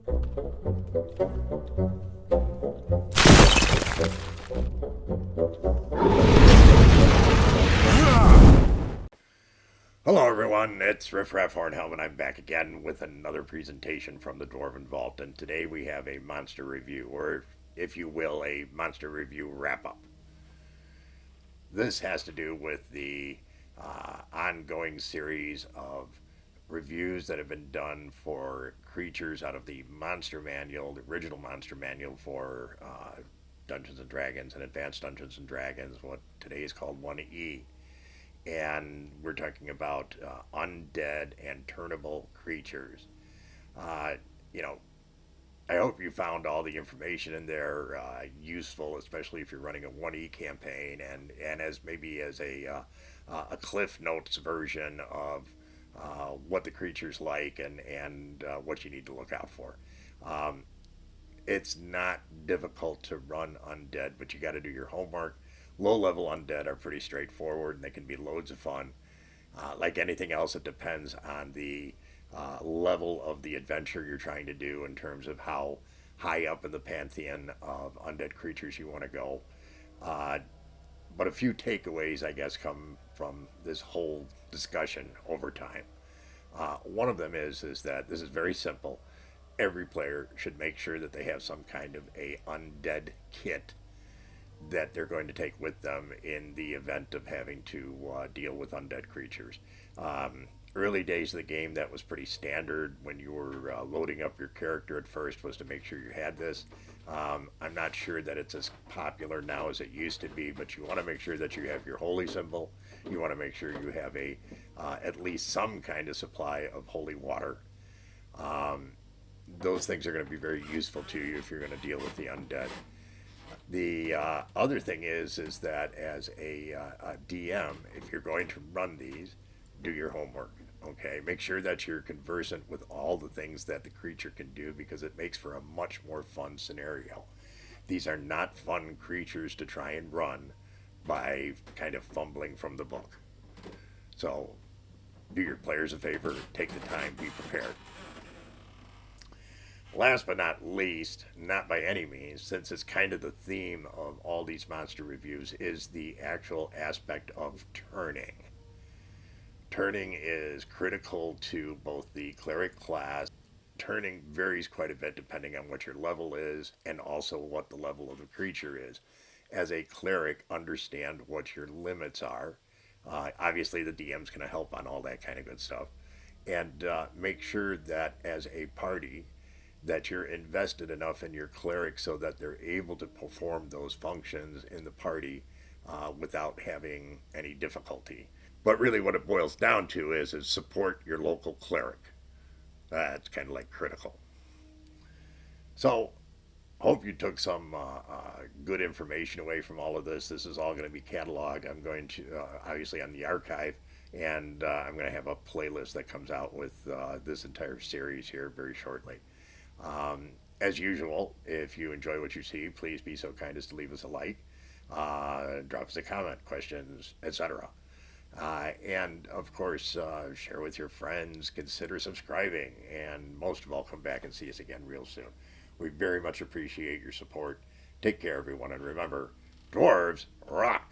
Hello everyone, it's Riffraff Hornhelm and I'm back again with another presentation from the Dwarven Vault, and today we have a monster review, or if you will, a monster review wrap-up. This has to do with the ongoing series of reviews that have been done for creatures out of the Monster Manual, the original Monster Manual for Dungeons & Dragons and Advanced Dungeons & Dragons, what today is called 1E. And we're talking about undead and turnable creatures. You know, I hope you found all the information in there useful, especially if you're running a 1E campaign, and as maybe as a Cliff Notes version of what the creature's like and what you need to look out for. It's not difficult to run undead, but you got to do your homework. Low-level undead are pretty straightforward, and they can be loads of fun. Like anything else, it depends on the level of the adventure you're trying to do in terms of how high up in the pantheon of undead creatures you want to go. But a few takeaways, I guess, come from this whole discussion over time. One of them is that this is very simple. Every player should make sure that they have some kind of a undead kit that they're going to take with them in the event of having to deal with undead creatures. Early days of the game, that was pretty standard. When you were loading up your character at first, was to make sure you had this. I'm not sure that it's as popular now as it used to be, but you want to make sure that you have your holy symbol. You want to make sure you have a at least some kind of supply of holy water. Those things are going to be very useful to you if you're going to deal with the undead. The other thing is that as a DM, if you're going to run these, do your homework. Okay, make sure that you're conversant with all the things that the creature can do, because it makes for a much more fun scenario. These are not fun creatures to try and run by kind of fumbling from the book. So do your players a favor, take the time, be prepared. Last but not least, not by any means, since it's kind of the theme of all these monster reviews, is the actual aspect of turning. Turning is critical to both the cleric class. Turning varies quite a bit depending on what your level is and also what the level of the creature is. As a cleric, understand what your limits are. Obviously, the DM's going to help on all that kind of good stuff. And make sure that as a party, that you're invested enough in your cleric so that they're able to perform those functions in the party without having any difficulty. But really what it boils down to is support your local cleric. That's kind of like critical. So, hope you took some good information away from all of this. This is all going to be cataloged. I'm going to, obviously, on the archive, and I'm going to have a playlist that comes out with this entire series here very shortly. As usual, if you enjoy what you see, please be so kind as to leave us a like, drop us a comment, questions, etc. And of course, share with your friends, consider subscribing, and most of all, come back and see us again real soon. We very much appreciate your support. Take care, everyone, and remember, dwarves rock!